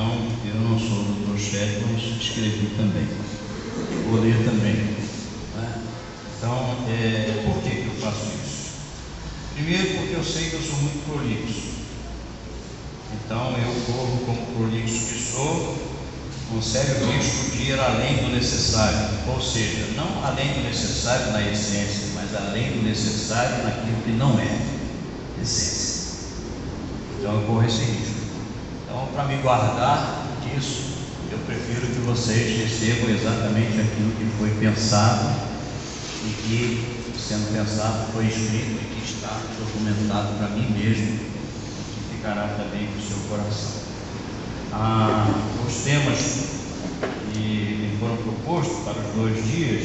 Então, eu não sou doutor Shed, mas escrevi também. Vou ler também. Né? Então, por que eu faço isso? Primeiro, porque eu sei que eu sou muito prolixo. Então, eu corro como prolixo que sou, com sério risco de ir além do necessário. Ou seja, não além do necessário na essência, mas além do necessário naquilo que não é essência. Então, eu corro esse risco. Então, para me guardar disso, eu prefiro que vocês recebam exatamente aquilo que foi pensado e que, sendo pensado, foi escrito e que está documentado para mim mesmo, que ficará também no seu coração. Os temas que foram propostos para os 2 dias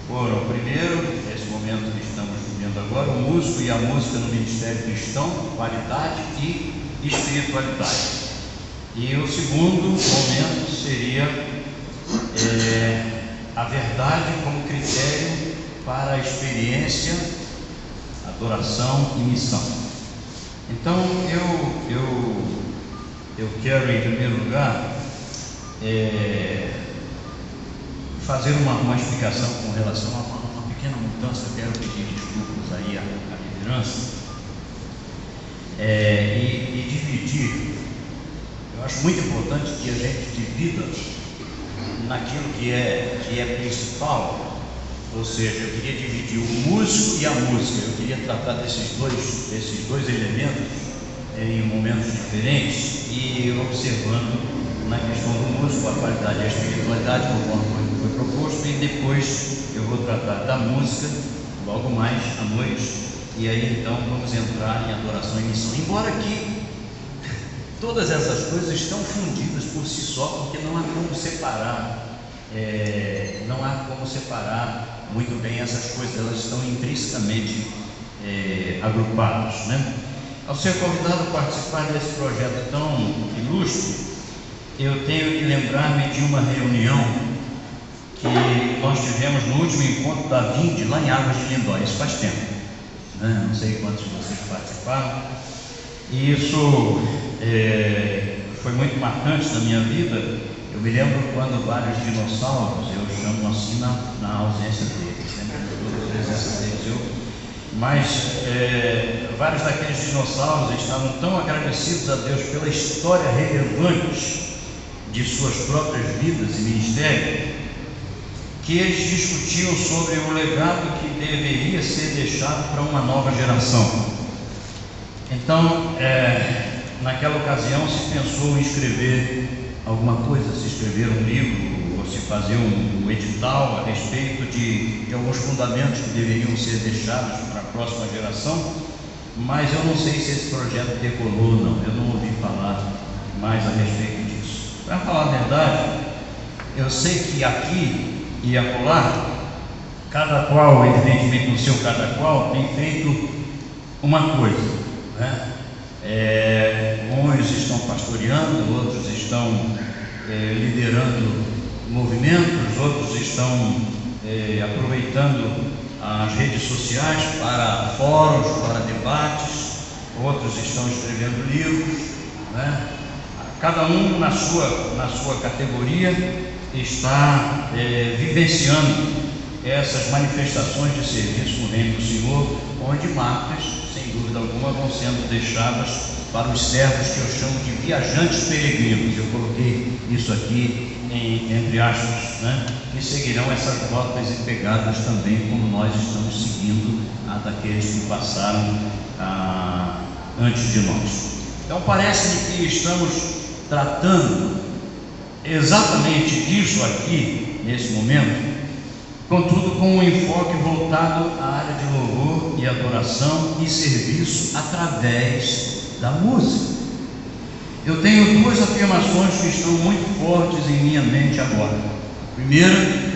foram, primeiro, nesse momento que estamos vivendo agora, o músico e a música no ministério cristão, qualidade e espiritualidade. E o segundo momento seria a verdade como critério para a experiência, adoração e missão. Então eu quero, em primeiro lugar, fazer uma explicação com relação a uma pequena mudança. Eu quero pedir desculpas aí à liderança e dividir. Eu acho muito importante que a gente divida naquilo que é principal, ou seja, eu queria dividir o músico e a música. Eu queria tratar desses dois elementos em momentos diferentes e observando na questão do músico a qualidade e a espiritualidade, conforme foi proposto, e depois eu vou tratar da música logo mais à noite, e aí então vamos entrar em adoração e missão. Embora que todas essas coisas estão fundidas por si só, porque não há como separar muito bem essas coisas, elas estão intrinsecamente agrupadas, né? Ao ser convidado a participar desse projeto tão ilustre, eu tenho que lembrar-me de uma reunião que nós tivemos no último encontro da Vinde, lá em Águas de Lindóia. Isso faz tempo, né? Não sei quantos de vocês participaram. E isso foi muito marcante na minha vida. Eu me lembro quando vários dinossauros, eu chamo assim na ausência deles, sempre na presença deles, mas vários daqueles dinossauros estavam tão agradecidos a Deus pela história relevante de suas próprias vidas e ministério, que eles discutiam sobre o legado que deveria ser deixado para uma nova geração. Então, naquela ocasião se pensou em escrever alguma coisa, se escrever um livro ou se fazer um edital a respeito de alguns fundamentos que deveriam ser deixados para a próxima geração, mas eu não sei se esse projeto decolou ou não. Eu não ouvi falar mais a respeito disso. Para falar a verdade, eu sei que aqui e acolá, cada qual, evidentemente no seu cada qual, tem feito uma coisa, né? Uns estão pastoreando, outros estão liderando movimentos, outros estão aproveitando as redes sociais para fóruns, para debates, outros estão escrevendo livros, né? Cada um na sua categoria está vivenciando essas manifestações de serviço no reino do Senhor, onde marcas, sem dúvida alguma, vão sendo deixadas para os servos que eu chamo de viajantes peregrinos. Eu coloquei isso aqui entre aspas, né? Que seguirão essas rotas e pegadas também, como nós estamos seguindo a daqueles que passaram antes de nós. Então parece-me que estamos tratando exatamente disso aqui, nesse momento, contudo com um enfoque voltado à área de louvor e adoração e serviço através da música. Eu tenho 2 afirmações que estão muito fortes em minha mente agora. A primeira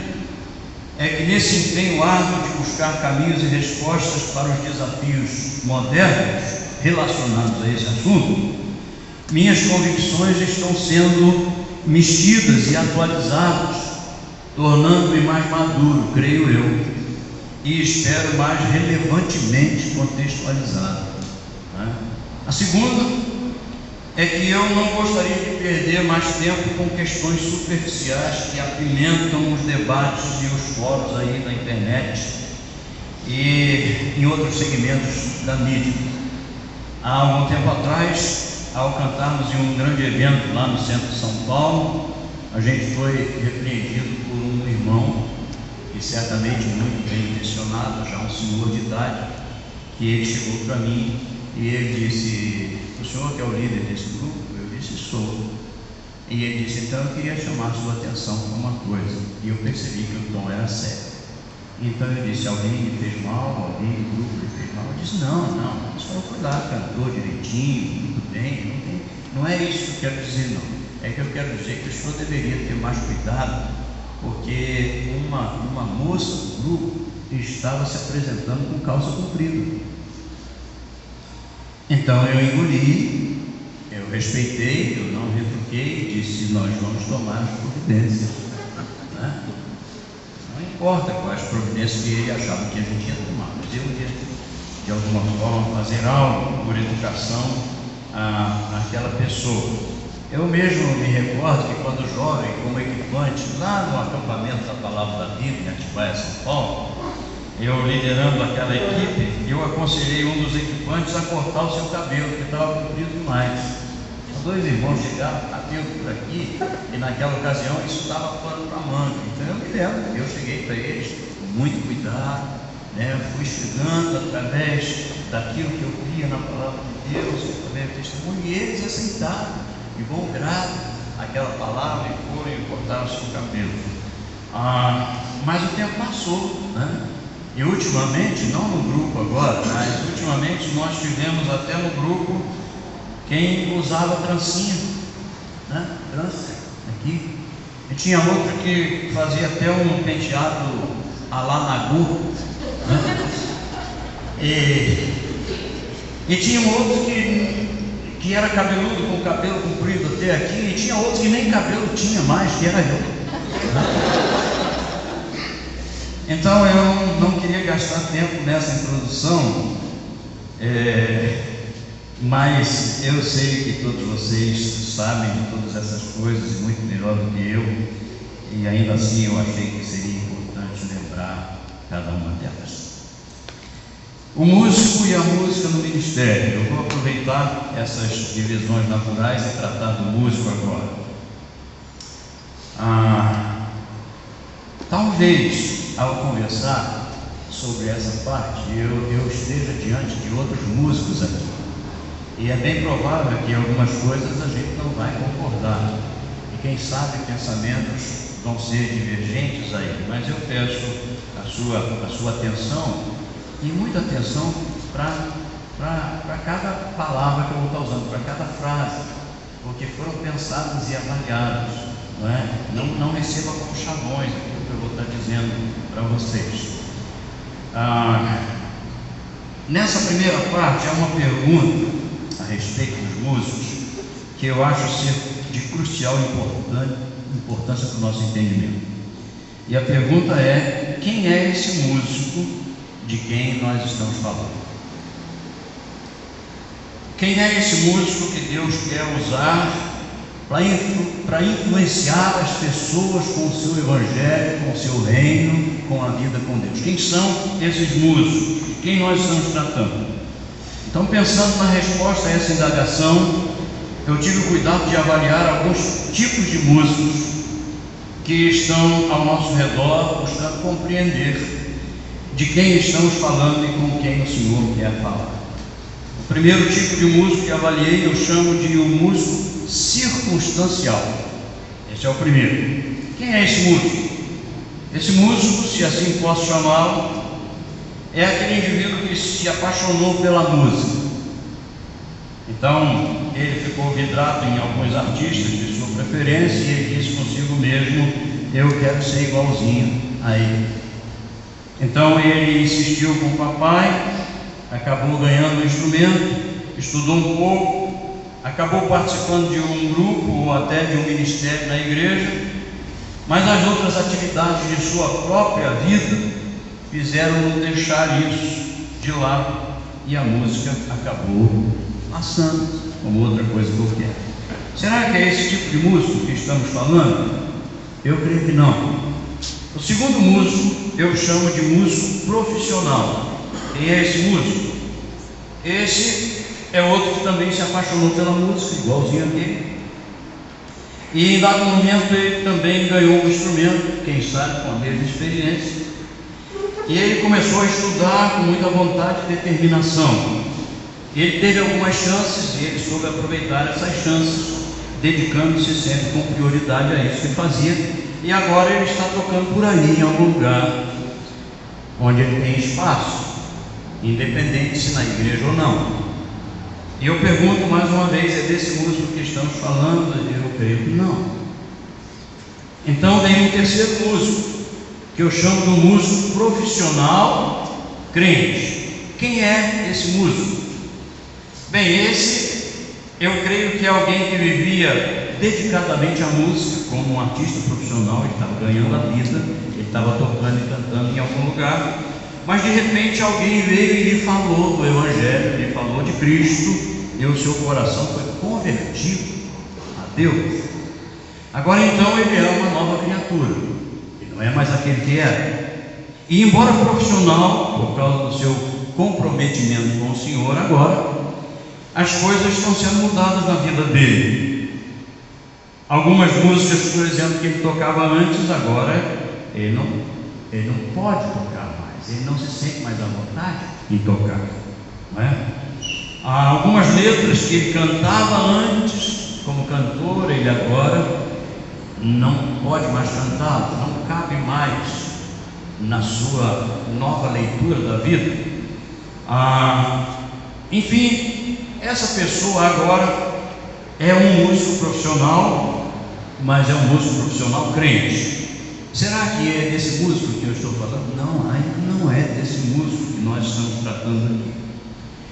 é que nesse empenho árduo de buscar caminhos e respostas para os desafios modernos relacionados a esse assunto, minhas convicções estão sendo mexidas e atualizadas, tornando-me mais maduro, creio eu, e espero mais relevantemente contextualizado, né? A segunda é que eu não gostaria de perder mais tempo com questões superficiais que apimentam os debates e os fóruns aí na internet e em outros segmentos da mídia. Há algum tempo atrás, ao cantarmos em um grande evento lá no centro de São Paulo, a gente foi repreendido por um irmão, que certamente muito bem intencionado, já um senhor de idade, que ele chegou para mim e ele disse: o senhor que é o líder desse grupo? Eu disse: sou. E ele disse: então eu queria chamar a sua atenção para uma coisa. E eu percebi que o tom era sério. Então eu disse: alguém lhe fez mal? Alguém do grupo lhe fez mal? Eu disse: não, o senhor foi lá, cantou direitinho, muito bem, não é isso que eu quero dizer, não. É que eu quero dizer que o senhor deveria ter mais cuidado, porque uma moça do grupo estava se apresentando com calça comprida. Então eu engoli, eu respeitei, eu não retruquei, disse: nós vamos tomar as providências, né? Não importa quais providências que ele achava que a gente ia tomar, mas eu ia de alguma forma fazer algo por educação àquela pessoa. Eu mesmo me recordo que quando jovem, como equipante, lá no acampamento da Palavra da Bíblia, em Atibaia, São Paulo, eu liderando aquela equipe, eu aconselhei um dos equipantes a cortar o seu cabelo, que estava comprido demais. Os dois irmãos chegaram, cabelo por aqui, e naquela ocasião isso estava fora para a manga. Então eu me lembro, eu cheguei para eles com muito cuidado, né? Fui chegando através daquilo que eu via na Palavra de Deus, através do testemunho, e eles aceitaram de bom grado aquela palavra e foram e cortaram o seu cabelo. Mas o tempo passou, né? E ultimamente, não no grupo agora, mas ultimamente nós tivemos até no grupo quem usava trancinha, né? Trança aqui. E tinha outro que fazia até um penteado à la Nagu, né? E tinha um outro que era cabeludo, com o cabelo comprido até aqui, e tinha outro que nem cabelo tinha mais, que era eu. Então eu não queria gastar tempo nessa introdução, mas eu sei que todos vocês sabem de todas essas coisas muito melhor do que eu, e ainda assim eu achei que seria importante lembrar cada uma delas. O músico e a música no ministério. Eu vou aproveitar essas divisões naturais e tratar do músico agora. Talvez, ao conversar sobre essa parte, eu esteja diante de outros músicos aqui. E é bem provável que algumas coisas a gente não vai concordar. E quem sabe pensamentos vão ser divergentes aí. Mas eu peço a sua atenção, e muita atenção para cada palavra que eu vou estar usando, para cada frase, porque foram pensadas e avaliadas, não é? Não receba como chavões aquilo que eu vou estar dizendo para vocês. Nessa primeira parte há uma pergunta a respeito dos músicos que eu acho ser de crucial importância para o nosso entendimento. E a pergunta é: quem é esse músico de quem nós estamos falando? Quem é esse músico que Deus quer usar para influenciar as pessoas com o seu evangelho, com o seu reino, com a vida com Deus? Quem são esses músicos? De quem nós estamos tratando? Então, pensando na resposta a essa indagação, eu tive o cuidado de avaliar alguns tipos de músicos que estão ao nosso redor, buscando compreender de quem estamos falando e com quem o Senhor quer falar. O primeiro tipo de músico que avaliei eu chamo de um músico circunstancial. Esse é o primeiro. Quem é esse músico? Esse músico, se assim posso chamá-lo, é aquele indivíduo que se apaixonou pela música. Então, ele ficou vidrado em alguns artistas de sua preferência e ele disse consigo mesmo: eu quero ser igualzinho a ele. Então ele insistiu com o papai, acabou ganhando o instrumento, estudou um pouco, acabou participando de um grupo ou até de um ministério na igreja, mas as outras atividades de sua própria vida fizeram-no deixar isso de lado e a música acabou passando. como outra coisa qualquer. Será que é esse tipo de músico que estamos falando? Eu creio que não. O segundo músico eu chamo de músico profissional. Quem é esse músico? Esse é outro que também se apaixonou pela música, igualzinho aquele. E em dado momento ele também ganhou um instrumento, quem sabe com a mesma experiência. E ele começou a estudar com muita vontade e determinação. Ele teve algumas chances e ele soube aproveitar essas chances, dedicando-se sempre com prioridade a isso que fazia. E agora ele está tocando por aí em algum lugar onde ele tem espaço, independente se na igreja ou não. E eu pergunto mais uma vez, é desse músico que estamos falando? Eu creio que não. Então vem um terceiro músico, que eu chamo de um músico profissional crente. Quem é esse músico? Bem, esse eu creio que é alguém que vivia dedicadamente à música, como um artista profissional. Ele estava ganhando a vida, ele estava tocando e cantando em algum lugar, mas de repente alguém veio e lhe falou do Evangelho, lhe falou de Cristo, e o seu coração foi convertido a Deus. Agora então ele é uma nova criatura, ele não é mais aquele que era. E embora profissional, por causa do seu comprometimento com o Senhor, agora as coisas estão sendo mudadas na vida dele. Algumas músicas, por exemplo, que ele tocava antes, agora ele não pode tocar mais, ele não se sente mais à vontade em tocar, não é? Há algumas letras que ele cantava antes como cantor, ele agora não pode mais cantar, não cabe mais na sua nova leitura da vida. Enfim, essa pessoa agora é um músico profissional, mas é um músico profissional crente. Será que é desse músico que eu estou falando? Não, ainda não é desse músico que nós estamos tratando aqui.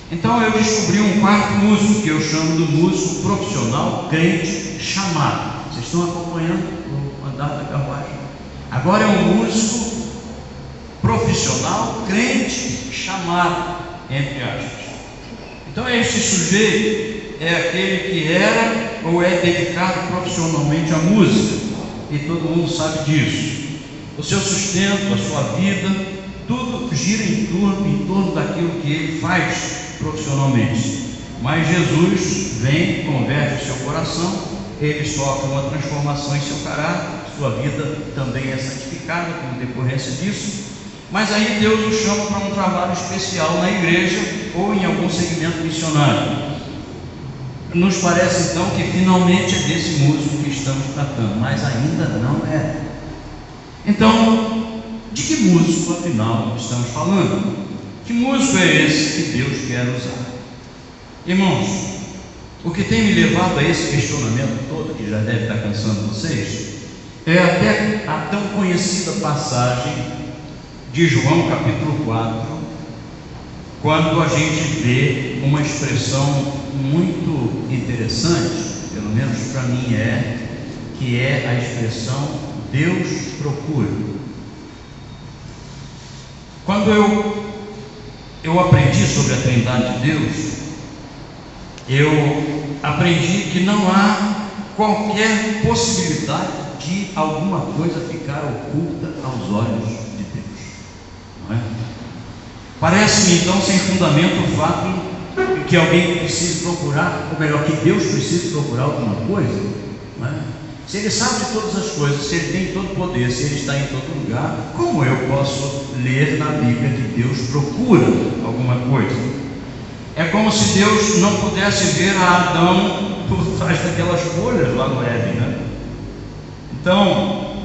Então eu descobri um quarto músico, que eu chamo do músico profissional crente chamado. Vocês estão acompanhando o andar da carruagem? Agora é um músico profissional crente chamado, entre aspas. Então este sujeito é aquele que era ou é dedicado profissionalmente à música, e todo mundo sabe disso. O seu sustento, a sua vida, tudo gira em torno daquilo que ele faz profissionalmente. Mas Jesus vem, converte o seu coração, ele sofre uma transformação em seu caráter, sua vida também é santificada como decorrência disso. Mas aí Deus o chama para um trabalho especial na igreja ou em algum segmento missionário. Nos parece então que finalmente é desse músico que estamos tratando, mas ainda não é. Então, de que músico afinal estamos falando? Que músico é esse que Deus quer usar? Irmãos, o que tem me levado a esse questionamento todo, que já deve estar cansando vocês, é até a tão conhecida passagem de João capítulo 4, quando a gente vê uma expressão muito interessante, pelo menos para mim que é a expressão Deus procura. Quando eu aprendi sobre a Trindade de Deus, eu aprendi que não há qualquer possibilidade de alguma coisa ficar oculta aos olhos de Deus, não é? Parece-me então sem fundamento o fato de que alguém precise procurar, ou melhor, que Deus precise procurar alguma coisa, não é? Se Ele sabe de todas as coisas, se Ele tem todo o poder, se Ele está em todo lugar, como eu posso ler na Bíblia que Deus procura alguma coisa? É como se Deus não pudesse ver a Adão por trás daquelas folhas lá no Éden, né? Então,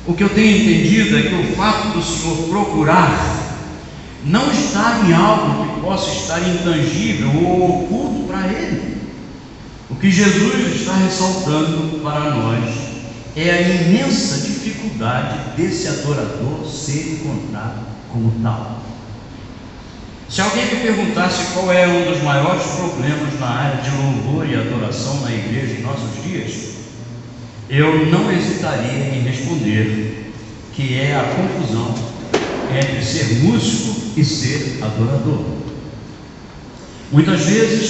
o que eu tenho entendido é que o fato do Senhor procurar não está em algo que possa estar intangível ou oculto para Ele. O que Jesus está ressaltando para nós é a imensa dificuldade desse adorador ser encontrado como tal. Se alguém me perguntasse qual é um dos maiores problemas na área de louvor e adoração na igreja em nossos dias, eu não hesitaria em responder que é a confusão entre ser músico e ser adorador. Muitas vezes